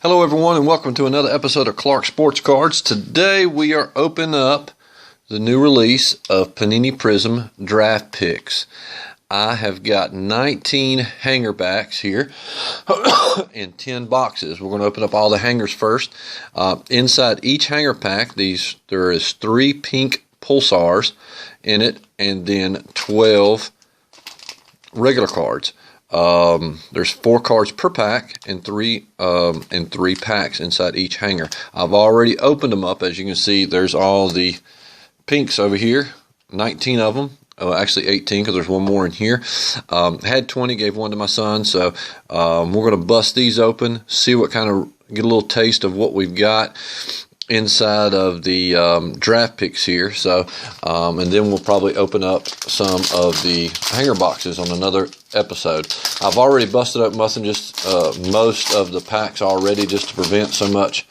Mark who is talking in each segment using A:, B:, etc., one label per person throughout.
A: Hello everyone and welcome to another episode of Clark Sports Cards. Today we are opening up the new release of Panini Prizm Draft Picks. I have got 19 hanger backs here in 10 boxes. We're going to open up all the hangers first. Inside each hanger pack, there is 3 pink pulsars in it and then 12 regular cards. There's 4 cards per pack and 3 packs inside each hanger. I've already opened them up. As you can see, there's all the pinks over here, 19 of them. Actually 18 because there's one more in here. Had 20, gave one to my son. So we're going to bust these open, see what kind of, get a little taste of what we've got inside of the draft picks here. So and then we'll probably open up some of the hanger boxes on another episode. I've already busted up most of the packs already, just to prevent so much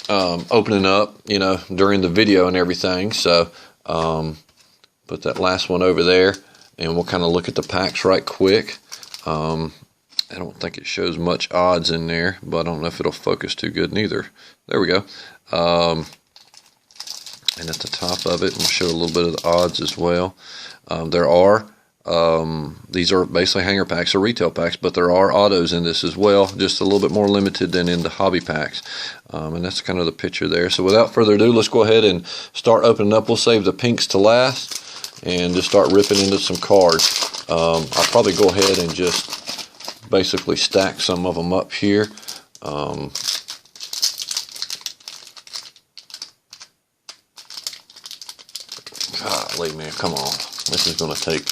A: opening up, you know, during the video and everything. So put that last one over there and we'll kind of look at the packs right quick. I don't think it shows much odds in there, but I don't know if it'll focus too good neither. There we go. And at the top of it, we'll show a little bit of the odds as well. These are basically hanger packs or retail packs, but there are autos in this as well, just a little bit more limited than in the hobby packs. And that's kind of the picture there. So without further ado, let's go ahead and start opening up. We'll save the pinks to last and just start ripping into some cards. I'll probably go ahead and just basically stack some of them up here. Golly, man, come on. This is going to take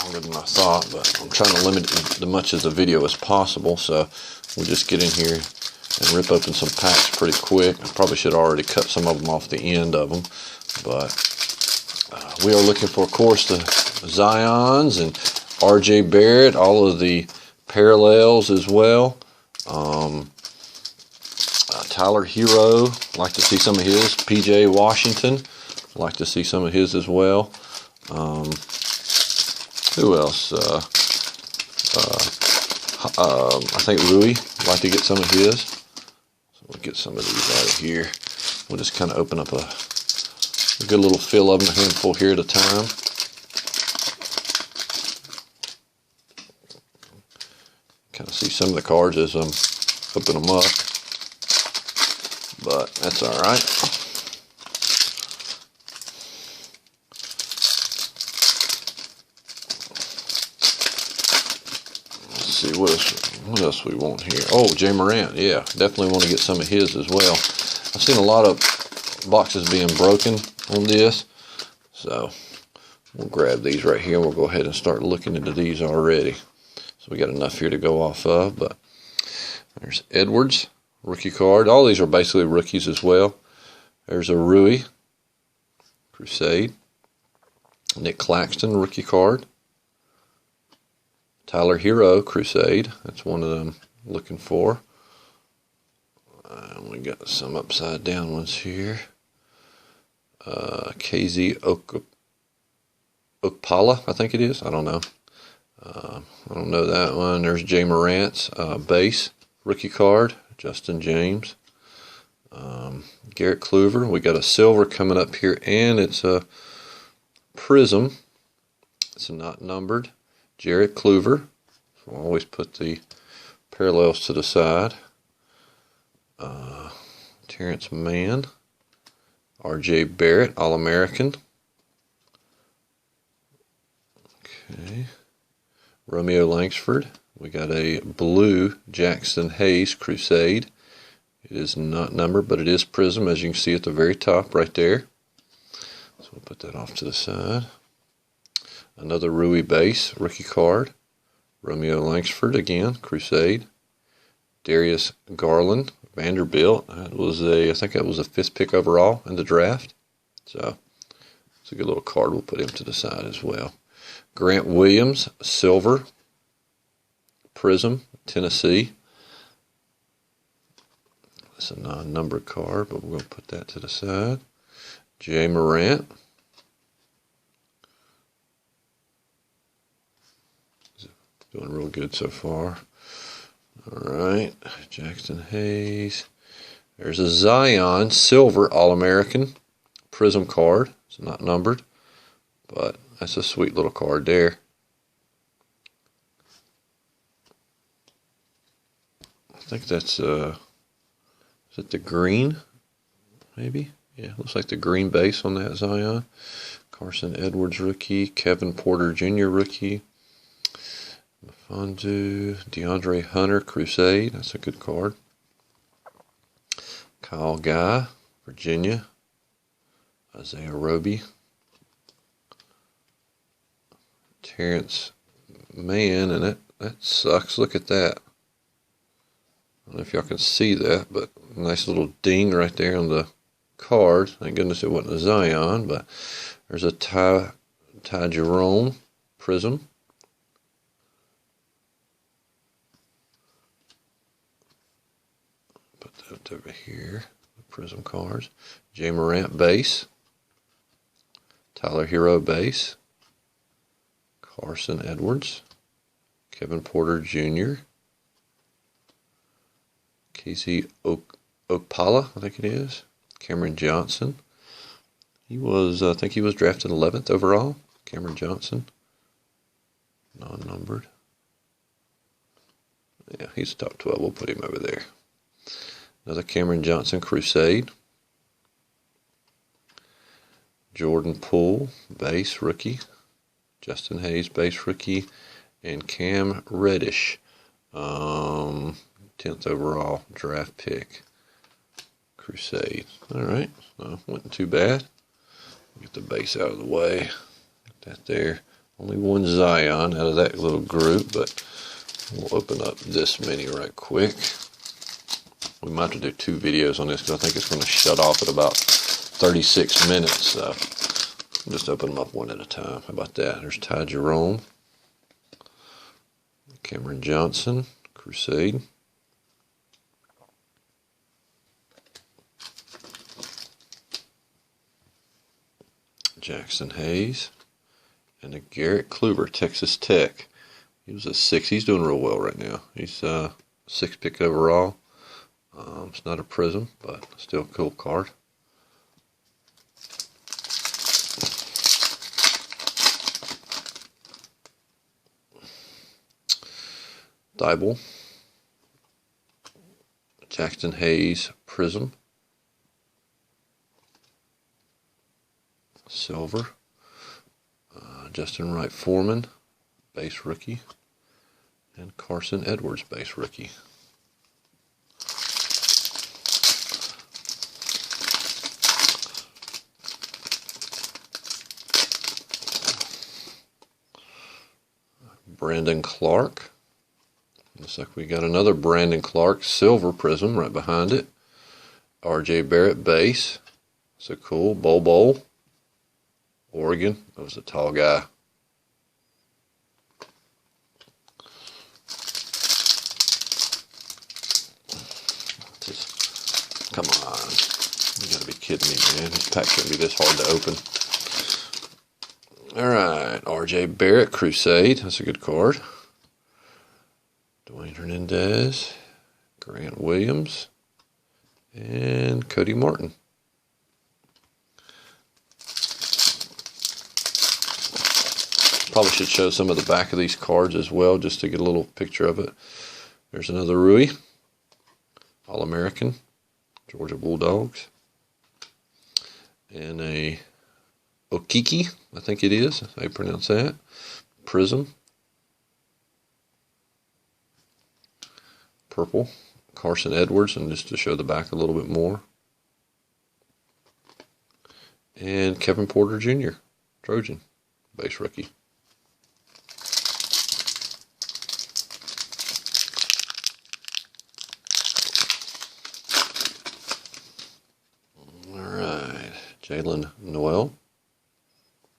A: longer than I thought, but I'm trying to limit it as much of the video as possible, so we'll just get in here and rip open some packs pretty quick. I probably should have already cut some of them off the end of them, but we are looking for, of course, the Zions and R.J. Barrett, all of the parallels as well. Tyler Hero, like to see some of his. P.J. Washington, like to see some of his as well. Who else? I think Rui, like to get some of his. So we'll get some of these out of here. We'll just kind of open up a good little fill of them, a handful here at a time. Kind of see some of the cards as I'm opening them up, but that's all right. Let's see what else we want here. Oh, Jay Morant, yeah, definitely want to get some of his as well. I've seen a lot of boxes being broken on this, so we'll grab these right here and we'll go ahead and start looking into these already. So we got enough here to go off of, but there's Edwards, rookie card. All these are basically rookies as well. There's a Rui, Crusade. Nick Claxton, rookie card. Tyler Hero, Crusade. That's one of them I'm looking for. We got some upside down ones here. KZ Okpala, I think it is. I don't know. I don't know that one. There's Jay Morant's base rookie card, Justin James. Garrett Kluver. We got a silver coming up here, and it's a Prizm. It's not numbered. Garrett Kluver. So I'll always put the parallels to the side. Terrence Mann. R.J. Barrett, All-American. Okay. Romeo Langsford. We got a blue Jackson Hayes Crusade. It is not numbered, but it is Prizm, as you can see at the very top right there. So we'll put that off to the side. Another Rui base rookie card. Romeo Langsford again, Crusade. Darius Garland, Vanderbilt. That was I think that was a 5th pick overall in the draft. So it's a good little card. We'll put him to the side as well. Grant Williams, silver, Prizm, Tennessee. That's a non-numbered card, but we're going to put that to the side. Jay Morant. Doing real good so far. Alright, Jackson Hayes. There's a Zion Silver All-American Prism card. It's not numbered, but that's a sweet little card there. I think that's, is it the green? Maybe? Yeah, looks like the green base on that Zion. Carson Edwards rookie. Kevin Porter Jr. rookie. Fondu, DeAndre Hunter, Crusade. That's a good card. Kyle Guy, Virginia. Isaiah Roby. Terrence Mann, and that sucks. Look at that. I don't know if y'all can see that, but nice little ding right there on the card. Thank goodness it wasn't a Zion, but there's a Ty Jerome Prism. Put that over here. The Prism cards. Jay Morant base. Tyler Hero base. Carson Edwards. Kevin Porter Jr. Casey Okpala, I think it is. Cameron Johnson. He was, I think he was drafted 11th overall. Cameron Johnson. Non-numbered. Yeah, he's top 12. We'll put him over there. Another Cameron Johnson Crusade. Jordan Poole, base rookie. Justin Hayes, base rookie. And Cam Reddish, 10th overall draft pick. Crusade. Alright, so wasn't too bad. Get the base out of the way. Get that there. Only one Zion out of that little group, but we'll open up this many right quick. We might have to do 2 videos on this because I think it's going to shut off at about 36 minutes. So just open them up one at a time. How about that? There's Ty Jerome. Cameron Johnson, Crusade. Jackson Hayes. And a Garrett Kluber, Texas Tech. He was a 6. He's doing real well right now. He's 6th pick overall. It's not a Prism, but still a cool card. Dibble. Jackson Hayes Prism. Silver. Justin Wright Foreman, base rookie. And Carson Edwards, base rookie. Brandon Clark. Looks like we got another Brandon Clark Silver Prism right behind it. R.J. Barrett base. So cool. Bowl. Oregon. That was a tall guy. Come on. You gotta be kidding me, man. This pack shouldn't be this hard to open. Alright. R.J. Barrett Crusade. That's a good card. Dwayne Hernandez. Grant Williams. And Cody Martin. Probably should show some of the back of these cards as well, just to get a little picture of it. There's another Rui, All-American, Georgia Bulldogs, and a Okiki, I think it is, how you pronounce that, Prism, purple, Carson Edwards, and just to show the back a little bit more, and Kevin Porter Jr., Trojan, base rookie. Jalen Noel,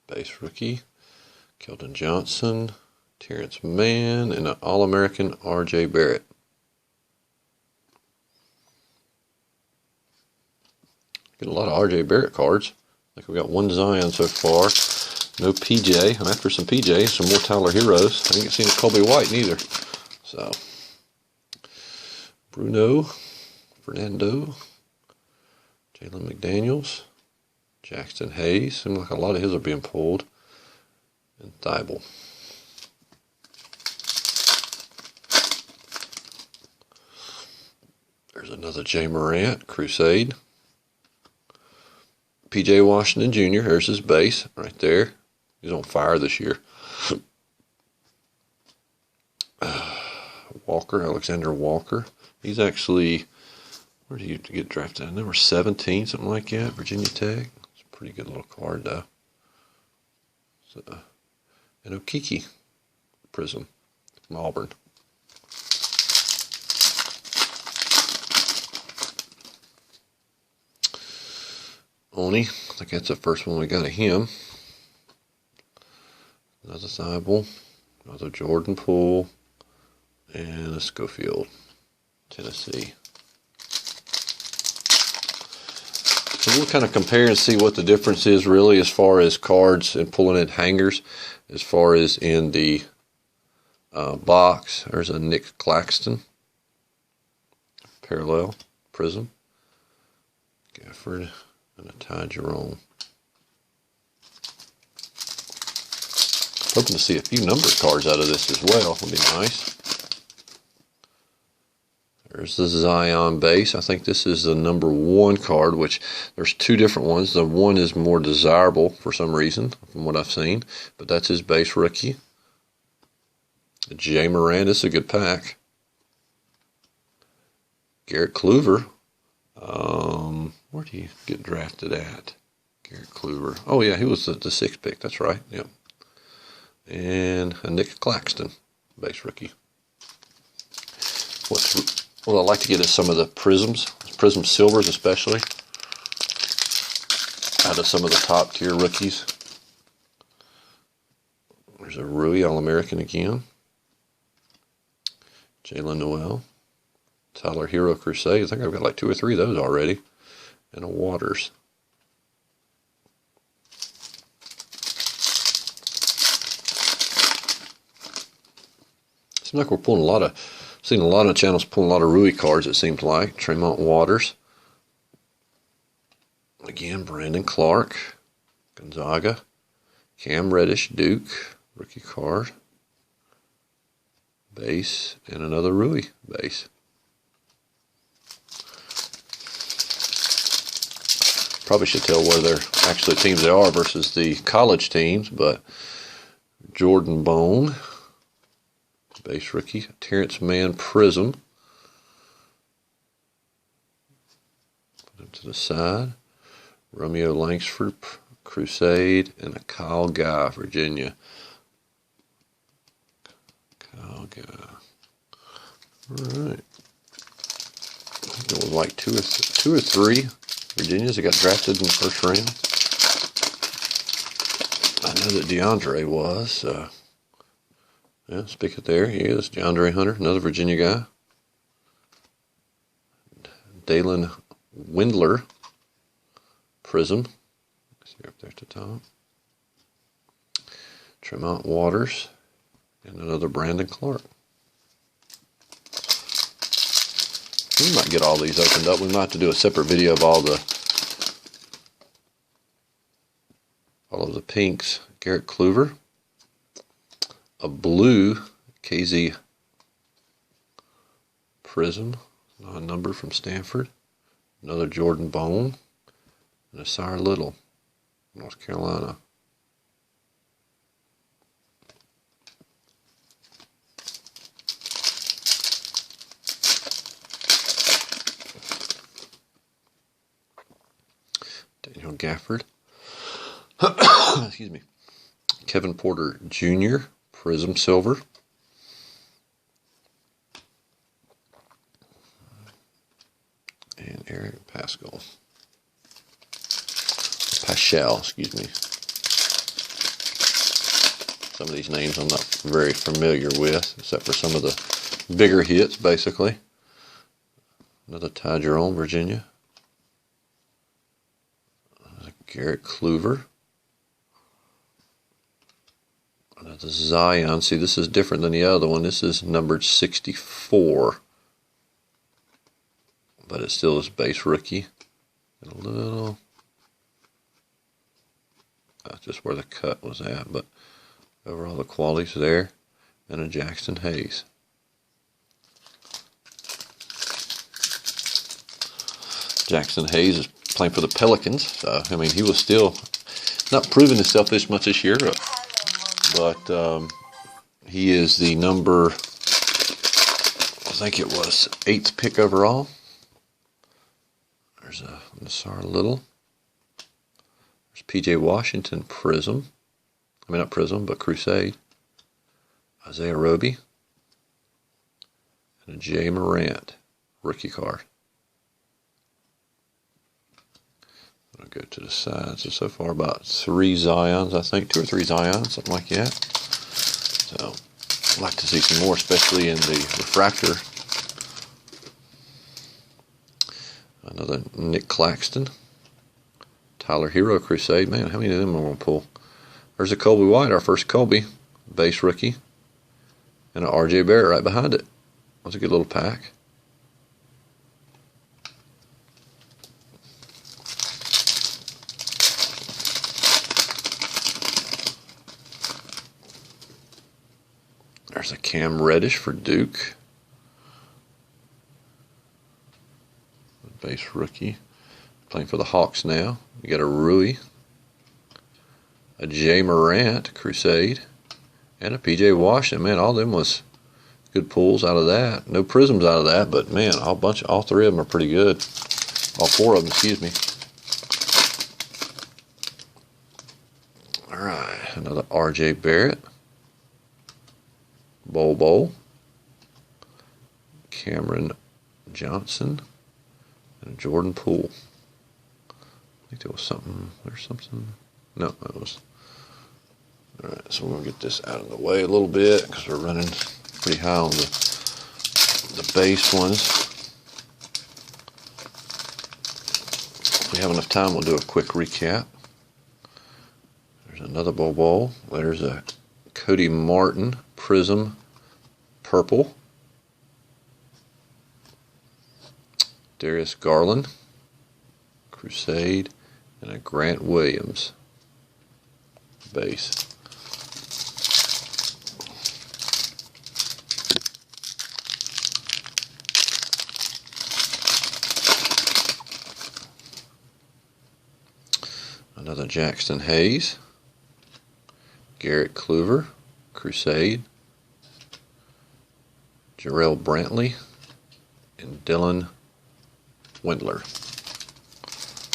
A: base rookie. Keldon Johnson, Terrence Mann, and an All-American R.J. Barrett. Getting a lot of R.J. Barrett cards. I think we got one Zion so far. No PJ. I'm after some PJ, some more Tyler Heroes. I ain't seen a Kobe White neither. So, Bruno, Fernando, Jalen McDaniels, Jackson Hayes. Seems like a lot of his are being pulled. And Thibault. There's another Jay Morant, Crusade. P.J. Washington Jr., here's his base right there. He's on fire this year. Walker, Alexander Walker. He's actually, where did he get drafted? Number 17, something like that, Virginia Tech. It's a pretty good little card, though. So, and Okiki Prizm from Auburn. Oni, I think that's the first one we got of him. Another Thibault, another Jordan Poole, and a Schofield, Tennessee. So we'll kind of compare and see what the difference is really as far as cards and pulling in hangers. As far as in the box, there's a Nick Claxton, parallel, Prizm, Gafford, and a Ty Jerome. Hoping to see a few numbered cards out of this as well. Would be nice. There's the Zion base. I think this is the number 1 card, which there's 2 different ones. The one is more desirable for some reason, from what I've seen, but that's his base rookie. Jay Morant, this is a good pack. Garrett Kluver. Where do you get drafted at? Garrett Kluver. Oh, yeah, he was the 6th pick. That's right. Yep. And a Nick Claxton, base rookie. What I like to get is some of the Prizm Silvers especially, out of some of the top tier rookies. There's a Rui All-American again. Jalen Noel. Tyler Hero Crusade. I think I've got like 2 or 3 of those already. And a Waters. Seems like we're pulling a lot of, seen a lot of channels pulling a lot of Rui cards, it seems like. Tremont Waters. Again, Brandon Clark. Gonzaga. Cam Reddish, Duke. Rookie card. Base. And another Rui base. Probably should tell where their actual teams they are versus the college teams, but Jordan Bone, base rookie, Terrence Mann Prizm, put him to the side, Romeo Langsford Crusade, and a Kyle Guy, Virginia. Kyle Guy. All right. I think it was like two or three Virginians that got drafted in the first round. I know that DeAndre was. Yeah, speak it there. He is DeAndre Hunter, another Virginia guy. Dalen Windler, Prizm. See up there at the top. Tremont Waters, and another Brandon Clark. We might get all these opened up. We might have to do a separate video of all of the pinks. Garrett Kluver, a blue KZ Prizm, non-number from Stanford, another Jordan Bone, and a Sire Little, North Carolina. Daniel Gafford. Excuse me. Kevin Porter Jr., Prizm Silver. And Eric Paschal. Excuse me. Some of these names I'm not very familiar with, except for some of the bigger hits, basically. Another Ty Jerome, Virginia. Garrett Kluver. Another Zion. See, this is different than the other one. This is numbered 64. but it still is base rookie. And a little, just where the cut was at, but overall the quality's there. And a Jackson Hayes. Jackson Hayes is playing for the Pelicans. So, I mean, he was still not proving himself this much this year, but he is the number, I think it was 8th pick overall. There's a Nassar Little. There's P.J. Washington Prizm. I mean, not Prizm, but Crusade. Isaiah Roby. And a Jay Morant rookie card. I'll go to the side. So far about 3 Zions, I think, 2 or 3 Zions, something like that. So, I'd like to see some more, especially in the refractor. Another Nick Claxton. Tyler Hero Crusade. Man, how many of them are we going to pull? There's a Colby White, our first Colby, base rookie. And an R.J. Barrett right behind it. That's a good little pack. There's a Cam Reddish for Duke. Base rookie. Playing for the Hawks now. You got a Rui. A Jay Morant Crusade. And a P.J. Washington. Man, all of them was good pulls out of that. No Prisms out of that, but man, all 3 of them are pretty good. All 4 of them, excuse me. All right, another R.J. Barrett. Bol, Cameron Johnson, and Jordan Poole. I think there was something. There's something. No, that was. All right, so we're gonna get this out of the way a little bit because we're running pretty high on the base ones. If we have enough time, we'll do a quick recap. There's another Bol. There's a Cody Martin Prizm Purple. Darius Garland Crusade, and a Grant Williams base. Another Jackson Hayes, Garrett Kluver Crusade, Jarrell Brantley, and Dylan Windler.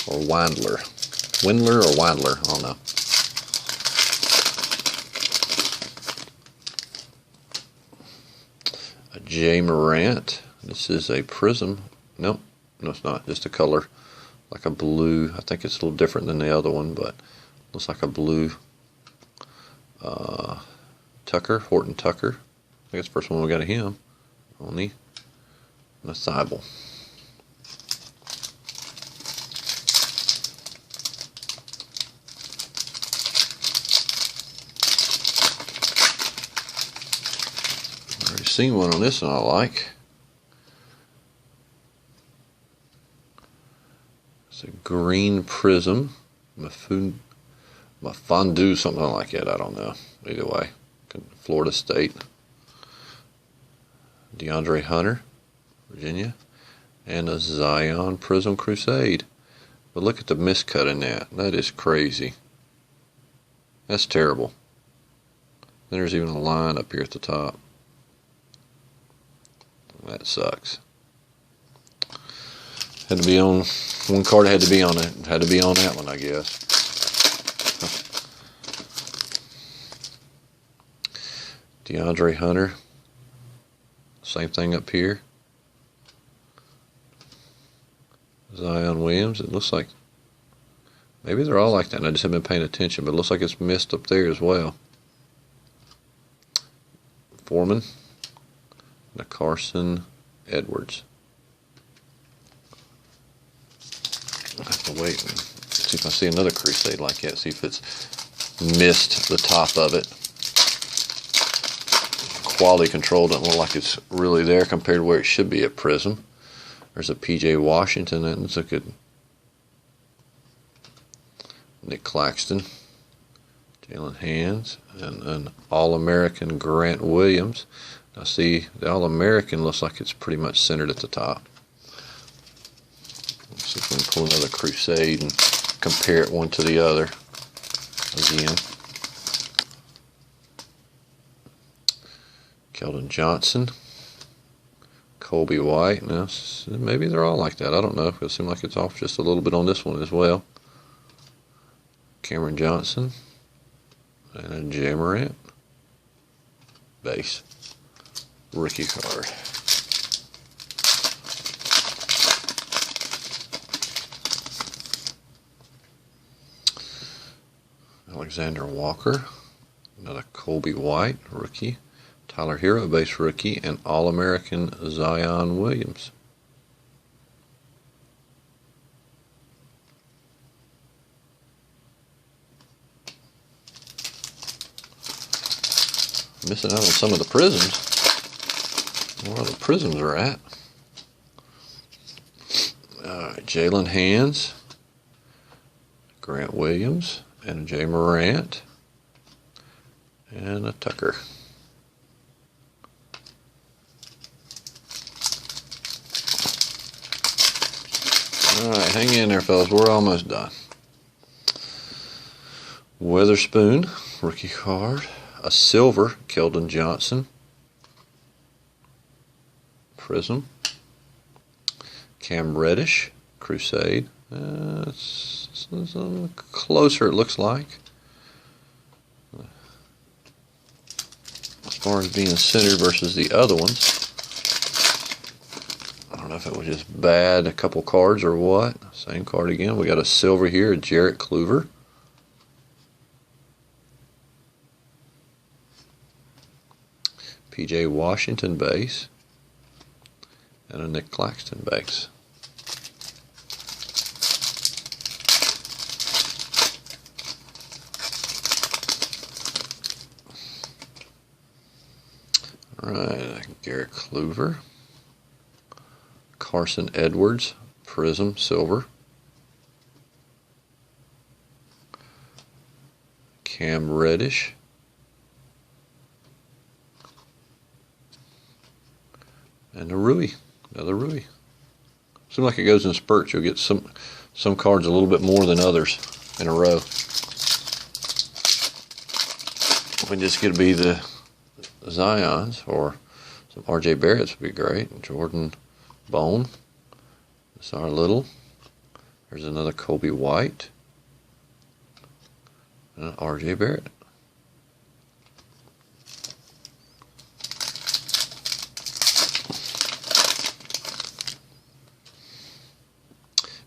A: Or Windler. Windler or Windler, I don't know. A Jay Morant. This is a Prism. Nope, no it's not. Just a color. Like a blue. I think it's a little different than the other one, but looks like a blue Tucker, Horton Tucker. I think it's the first one we got of him. Only the Thibault. Already seen one on this one I like. It's a green Prism. Mafondu, something like that. I don't know. Either way. Florida State. DeAndre Hunter, Virginia. And a Zion Prism Crusade. But look at the miscut in that. That is crazy. That's terrible. Then there's even a line up here at the top. That sucks. Had to be on one card. Had to be on it. Had to be on that one, I guess. DeAndre Hunter. Same thing up here. Zion Williams. It looks like maybe they're all like that, and I just haven't been paying attention. But it looks like it's missed up there as well. Foreman. And a Carson Edwards. I have to wait and see if I see another Crusade like that. See if it's missed the top of it. Quality control doesn't look like it's really there compared to where it should be at Prism. There's a P.J. Washington. That's a good Nick Claxton, Jalen Hands, and an All-American Grant Williams. Now see, the All-American looks like it's pretty much centered at the top. Let's see if we can pull another Crusade and compare it one to the other again. Keldon Johnson, Colby White. Now, maybe they're all like that. I don't know. It seems like it's off just a little bit on this one as well. Cameron Johnson and a J. Morant base rookie card. Alexander Walker, another Colby White rookie, Tyler Hero base rookie, and All-American Zion Williams. Missing out on some of the prisms. Where the prisms are at. Jalen Hands, Grant Williams, and a J. Morant, and a Tucker. Alright, hang in there, fellas. We're almost done. Weatherspoon, rookie card. A silver, Keldon Johnson. Prism. Cam Reddish, Crusade. It's closer, it looks like. As far as being centered versus the other ones. I don't know if it was just bad, a couple cards or what. Same card again. We got a silver here, a Jarrett Kluver. P.J. Washington base. And a Nick Claxton base. Alright, Garrett Kluver. Carson Edwards, Prism Silver. Cam Reddish. And a Rui, another Rui. Seems like it goes in spurts. You'll get some cards a little bit more than others in a row. If this could be the Zions or some R.J. Barrett's would be great. Jordan Bone. That's our little. There's another Colby White. And an R.J. Barrett.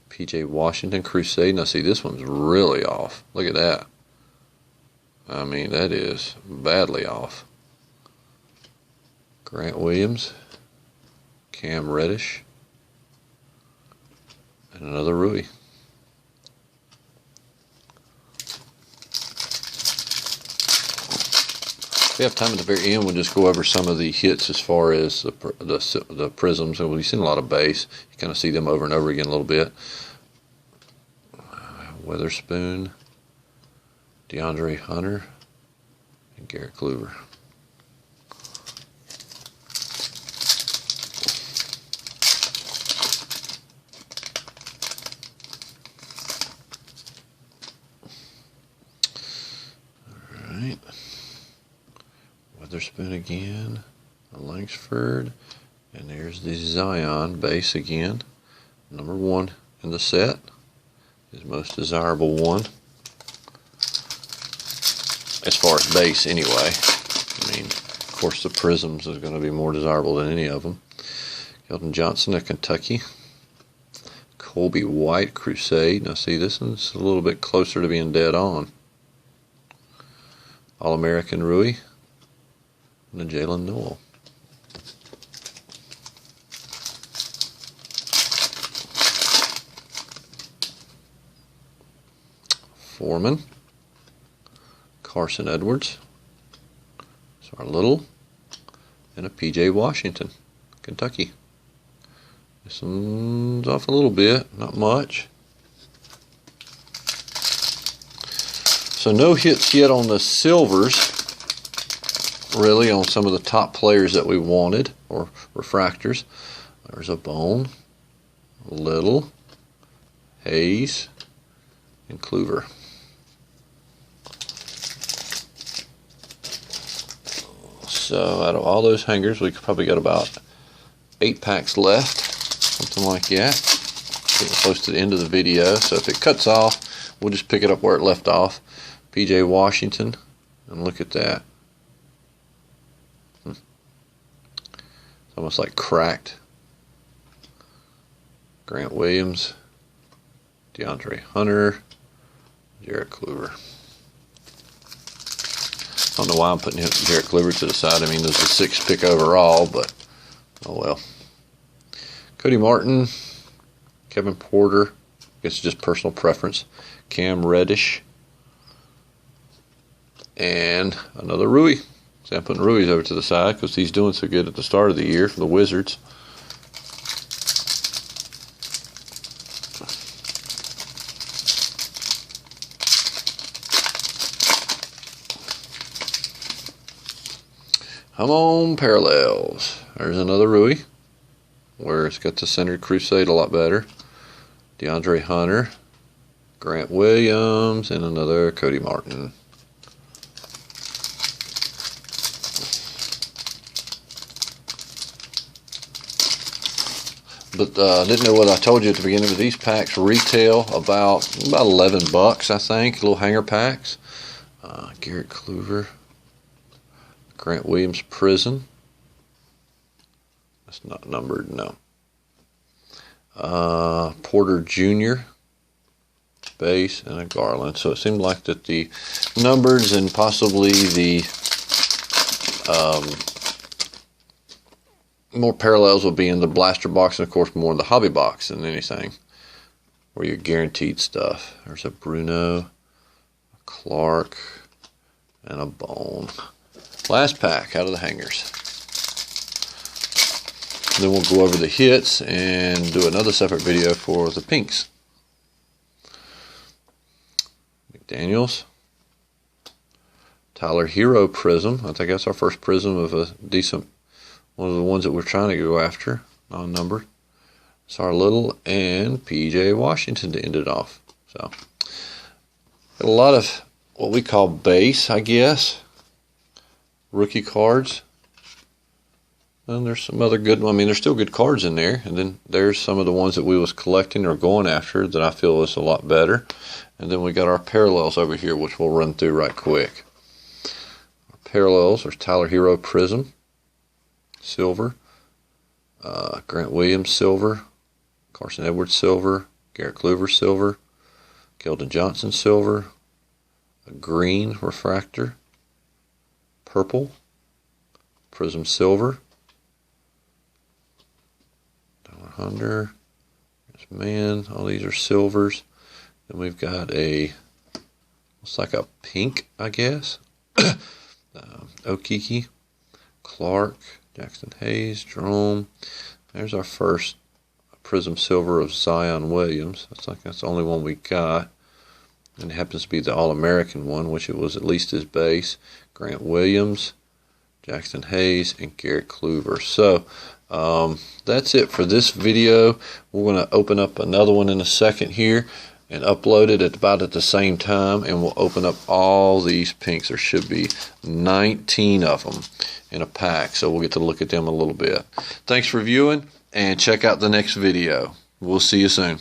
A: P.J. Washington Crusade. Now see, this one's really off. Look at that. I mean, that is badly off. Grant Williams, Cam Reddish, and another Rui. If we have time at the very end, we'll just go over some of the hits as far as the prisms. And we've seen a lot of base. You kind of see them over and over again a little bit. Weatherspoon, DeAndre Hunter, and Garrett Kluver. Alright. Weatherspoon again, a Langsford, and there's the Zion base again. Number 1 in the set. His most desirable one. As far as base, anyway. I mean, of course, the Prisms is going to be more desirable than any of them. Keldon Johnson of Kentucky. Colby White Crusade. Now, see, this one's a little bit closer to being dead on. All-American Rui. And then Jalen Noel. Foreman, Carson Edwards, so our little, and a P.J. Washington, Kentucky. This one's off a little bit, not much. So no hits yet on the silvers, really, on some of the top players that we wanted, or refractors. There's a Bone, Little, Hayes, and Kluver. So out of all those hangers, we probably got about 8 packs left, something like that. Getting close to the end of the video, so if it cuts off, we'll just pick it up where it left off. P.J. Washington, and look at that. It's almost like cracked. Grant Williams, DeAndre Hunter, Jarrett Kluver. I don't know why I'm putting Jarrett Kluver to the side. I mean, there's a 6th pick overall, but oh well. Cody Martin, Kevin Porter, I guess it's just personal preference. Cam Reddish, and another Rui. So I'm putting Rui's over to the side because he's doing so good at the start of the year for the Wizards. Come on, parallels. There's another Rui, where it's got the centered crusade a lot better. DeAndre Hunter, Grant Williams, and another Cody Martin. But didn't know what I told you at the beginning, but these packs retail about $11, I think. Little hanger packs. Garrett Kluver, Grant Williams Prizm. That's not numbered, no. Porter Jr. base, and a Garland. So it seemed like that the numbers and possibly the more parallels will be in the blaster box, and of course more in the hobby box than anything, where you're guaranteed stuff. There's a Bruno, a Clark, and a Bone. Last pack out of the hangers. Then we'll go over the hits and do another separate video for the pinks. McDaniels, Tyler Hero Prizm. I think that's our first Prizm of a decent, one of the ones that we're trying to go after, non-numbered. Sar Little and P.J. Washington to end it off. So, got a lot of what we call base, I guess, rookie cards. And there's some other good, I mean, there's still good cards in there. And then there's some of the ones that we was collecting or going after that I feel is a lot better. And then we got our parallels over here, which we'll run through right quick. Our parallels, there's Tyler Hero Prizm, silver. Grant Williams, silver. Carson Edwards, silver. Garrett Kluver, silver. Keldon Johnson, silver. A green refractor. Purple. Prizm silver. Hunter, there's Man, all these are silvers. Then we've got a, looks like a pink, I guess. Okiki, Clark, Jackson Hayes, Jerome. There's our first Prizm silver of Zion Williams. Looks like that's the only one we got. And it happens to be the All-American one, which it was at least his base. Grant Williams, Jackson Hayes, and Garrett Kluver. So, that's it for this video. We're going to open up another one in a second here and upload it about at the same time, and we'll open up all these pinks. There should be 19 of them in a pack, so we'll get to look at them a little bit. Thanks for viewing, and check out the next video. We'll see you soon.